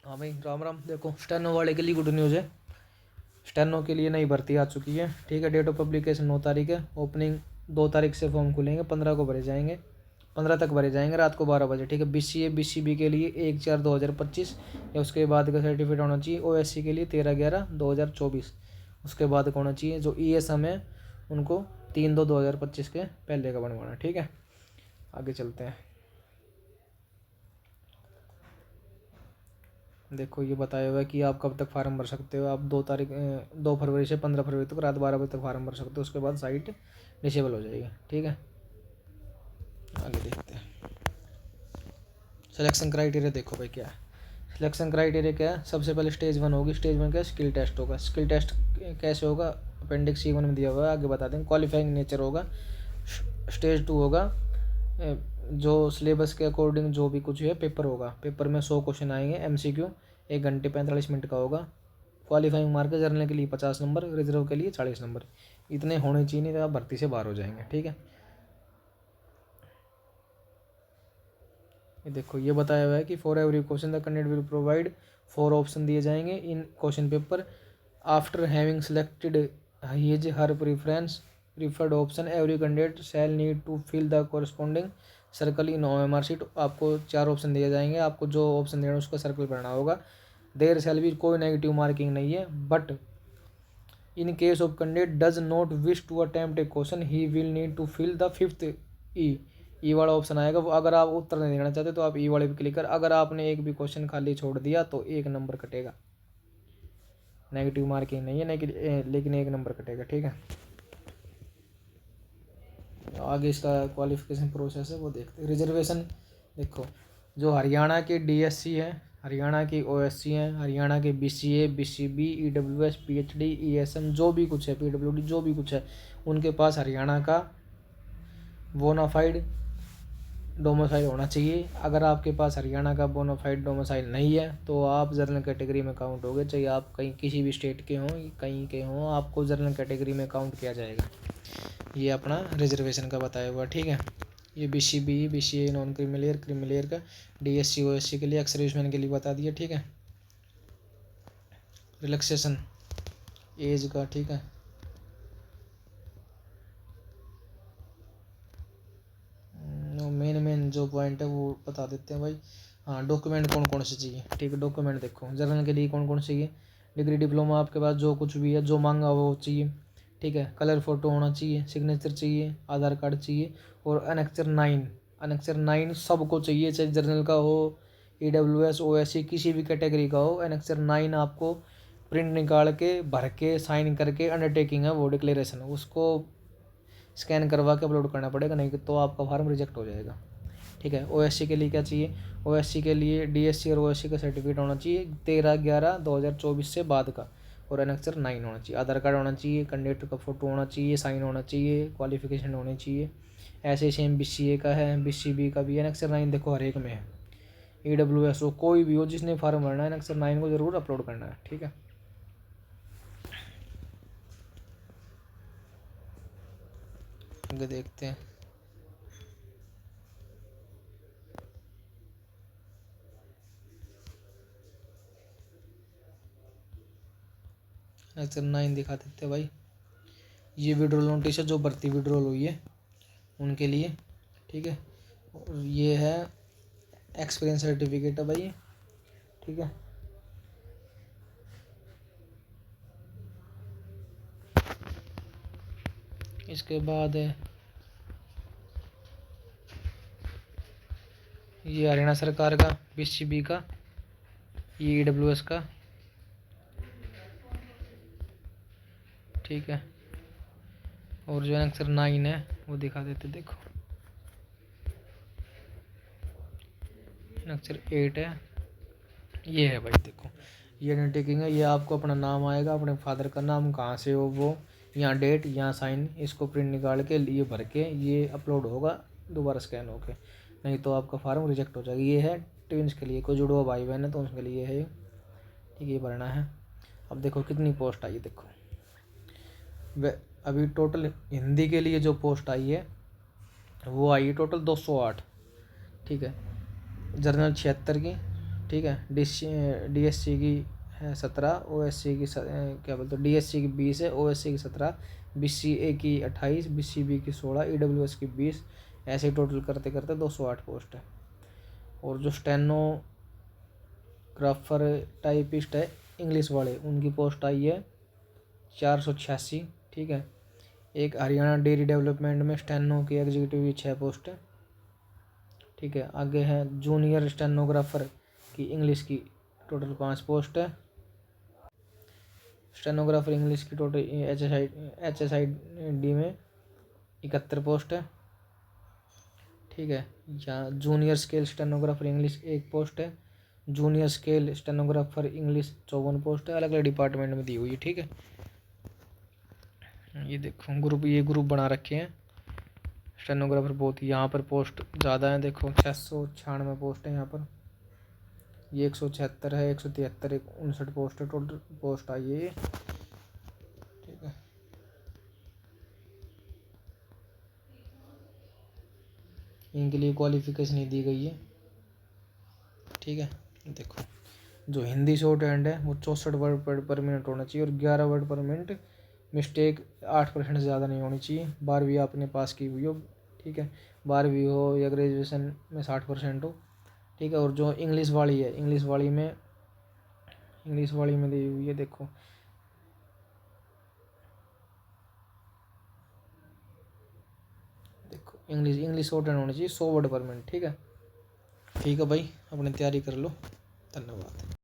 हाँ भाई राम राम। देखो स्टेनो वाले के लिए गुड न्यूज़ है। स्टेनो के लिए नई भर्ती आ चुकी है। ठीक है, डेट ऑफ पब्लिकेशन 9 तारीख है। ओपनिंग 2 तारीख से फॉर्म खुलेंगे, 15 को भरे जाएंगे, 15 तक भरे जाएंगे रात को 12 बजे। ठीक है, BCA BCB के लिए 1/4/2025 या उसके बाद का सर्टिफिकेट होना चाहिए। OSC के लिए 13/11/2024 उसके बाद का होना चाहिए। जो ESM है उनको 3/2/2025 के पहले का बनवाना। ठीक है, आगे चलते हैं। देखो ये बताया हुआ है कि आप कब तक फार्म भर सकते हो। आप 2 फरवरी से 15 फरवरी तक रात 12 बजे तक फार्म भर सकते हो। उसके बाद साइट डिसेबल हो जाएगी। ठीक है, आगे देखते हैं। सिलेक्शन क्राइटेरिया देखो भाई क्या है। सिलेक्शन क्राइटेरिया क्या है। सबसे पहले स्टेज 1 होगी। स्टेज 1 क्या है, स्किल टेस्ट होगा। स्किल टेस्ट कैसे होगा, अपेंडिक्स C1 में दिया हुआ है, आगे बता देंगे। क्वालिफाइंग नेचर होगा। स्टेज 2 होगा, जो सिलेबस के अकॉर्डिंग जो भी कुछ है पेपर होगा। पेपर में 100 क्वेश्चन आएंगे, MCQ 1 घंटे 45 मिनट का होगा। क्वालिफाइंग मार्क जनरल के लिए 50 नंबर, रिजर्व के लिए 40 नंबर। इतने होने चाहिए, नहीं तो आप भर्ती से बाहर हो जाएंगे। ठीक है, ये देखो ये बताया हुआ है कि for every question the candidate will provide 4 option दिए जाएंगे in question paper. After having selected his her preferred option every candidate shall need to fill the corresponding circle in OMR sheet. आपको 4 ऑप्शन दिए जाएंगे, आपको जो option देना है उसका सर्कल करना होगा। देयर शैल बी, कोई नेगेटिव मार्किंग नहीं है, but in case of candidate does not wish to attempt a question he will need to fill the 5th E वाला ऑप्शन आएगा। वो अगर आप उत्तर नहीं देना चाहते तो आप ई वाले पे क्लिक कर। अगर आपने एक भी क्वेश्चन खाली छोड़ दिया तो 1 नंबर कटेगा। नेगेटिव मार्किंग नहीं है, लेकिन 1 नंबर कटेगा। ठीक है, आगे इसका क्वालिफिकेशन प्रोसेस है वो देखते हैं। रिजर्वेशन देखो, जो हरियाणा के DSC हैं, हरियाणा की OSC हैं, हरियाणा के BCA BCB EWS PhD ESM जो भी कुछ है, PWD जो भी कुछ है, उनके पास हरियाणा का बोनाफाइड डोमिसाइल होना चाहिए। अगर आपके पास हरियाणा का बोनाफाइड डोमिसाइल नहीं है तो आप जनरल कैटेगरी में काउंट होगे। चाहे आप कहीं किसी भी स्टेट के हों, कहीं के हों, आपको जनरल कैटेगरी में काउंट किया जाएगा। ये अपना रिजर्वेशन का बताया हुआ। ठीक है, ये BCB BCA नॉन क्रिमिलियर का, DSC OSC के लिए, एक्स सर्विसमैन के लिए बता दिया। ठीक है, रिलैक्सेशन एज का। ठीक है, मेन जो पॉइंट है वो बता देते हैं भाई। हाँ, डॉक्यूमेंट कौन कौन से चाहिए। ठीक है, डॉक्यूमेंट देखो जनरल के लिए कौन कौन से चाहिए। डिग्री डिप्लोमा आपके पास जो कुछ भी है, जो मांगा हुआ वो चाहिए। ठीक है, कलर फोटो होना चाहिए, सिग्नेचर चाहिए, आधार कार्ड चाहिए, और अनेक्चर 9 सबको चाहिए, चाहे जनरल का हो, EWS OSC किसी भी कैटेगरी का हो। अनेक्चर 9 आपको प्रिंट निकाल के भर के साइन करके, अंडरटेकिंग है वो, डिक्लेरेशन, उसको स्कैन करवा के अपलोड करना पड़ेगा, नहीं तो आपका फार्म रिजेक्ट हो जाएगा। ठीक है, OSC के लिए क्या चाहिए। OSC के लिए DSC और OSC का सर्टिफिकेट होना चाहिए 13/11/2024 से बाद का, और अनेक्चर 9 होना चाहिए। आधार कार्ड होना चाहिए, कैंडिडेट का फोटो होना चाहिए, साइन होना चाहिए, क्वालिफिकेशन होनी चाहिए। ऐसे सेम BCA का है, BCB का भी। अनेक्चर 9 देखो हर एक में है। EWS हो, कोई भी हो, जिसने फार्म भरना है अनेक्चर 9 को जरूर अपलोड करना है। ठीक है, आगे देखते हैं। अनेक्चर 9 दिखा देते हैं भाई। ये विड्रॉल नोटिस है, जो भर्ती विड्रॉल हुई है उनके लिए। ठीक है, और ये है एक्सपीरियंस सर्टिफिकेट है भाई। ठीक है, इसके बाद है ये हरियाणा सरकार का, BCB का, ये EWS का। ठीक है, और जो अनेक्चर 9 है वो दिखा देते। देखो अनेक्चर 8 है, ये है भाई। देखो ये अंडरटेकिंग है, ये आपको अपना नाम आएगा, अपने फादर का नाम, कहाँ से हो वो, यहाँ डेट, यहाँ साइन, इसको प्रिंट निकाल के ये भर के ये अपलोड होगा, दोबारा स्कैन होके, नहीं तो आपका फार्म रिजेक्ट हो जाएगा। ये है ट्विंस के लिए, कोई जुड़वा भाई बहन है तो उसके लिए है। ठीक है, ये भरना है। अब देखो कितनी पोस्ट आई। देखो अभी टोटल हिंदी के लिए जो पोस्ट आई है वो आई है टोटल 208। ठीक है, जनरल 76 की, ठीक है। DSC की है 17, OSC की क्या बोलते हैं, DSC की 20 है, OSC की 17, BCA की 28, BCB की 16, EWS की 20, ऐसे टोटल करते करते 208 पोस्ट है। और जो स्टेनोग्राफर टाइपिस्ट है इंग्लिश वाले, उनकी पोस्ट आई है 486, ठीक है। एक हरियाणा डेयरी डेवलपमेंट में स्टेनो की एग्जीक्यूटिव की 6 पोस्ट है, ठीक है। आगे है जूनियर स्टेनोग्राफर की इंग्लिश की टोटल 5 पोस्ट है। स्टेनोग्राफर इंग्लिश की टोटल HSID में 71 पोस्ट है, ठीक है। या junior scale stenographer English 1 post है। Junior scale stenographer English 54 post है, अलग अलग डिपार्टमेंट में दी हुई है, ठीक है। ये देखो ग्रुप, ये ग्रुप बना रखे हैं स्टेनोग्राफर बहुत, यहाँ पर पोस्ट ज़्यादा है, देखो 696 पोस्ट है यहाँ पर, ये 176 है, 173, 59 पोस्ट है, टोटल पोस्ट आई है ये, ठीक है। इनके लिए क्वालिफिकेशन नहीं दी गई है, ठीक है। देखो जो हिंदी शॉर्ट हैंड है वो 64 वर्ड पर मिनट होना चाहिए और 11 वर्ड पर मिनट, मिस्टेक 8% से ज़्यादा नहीं होनी चाहिए। 12वीं आपने पास की हुई हो, ठीक है, 12वीं हो या ग्रेजुएशन में 60% हो, ठीक है। और जो इंग्लिश वाली है, इंग्लिश वाली में दी हुई है, देखो इंग्लिश शॉर्ट हैंड होनी चाहिए 100 वर्ड पर मिनट, ठीक है। ठीक है भाई, अपनी तैयारी कर लो, धन्यवाद।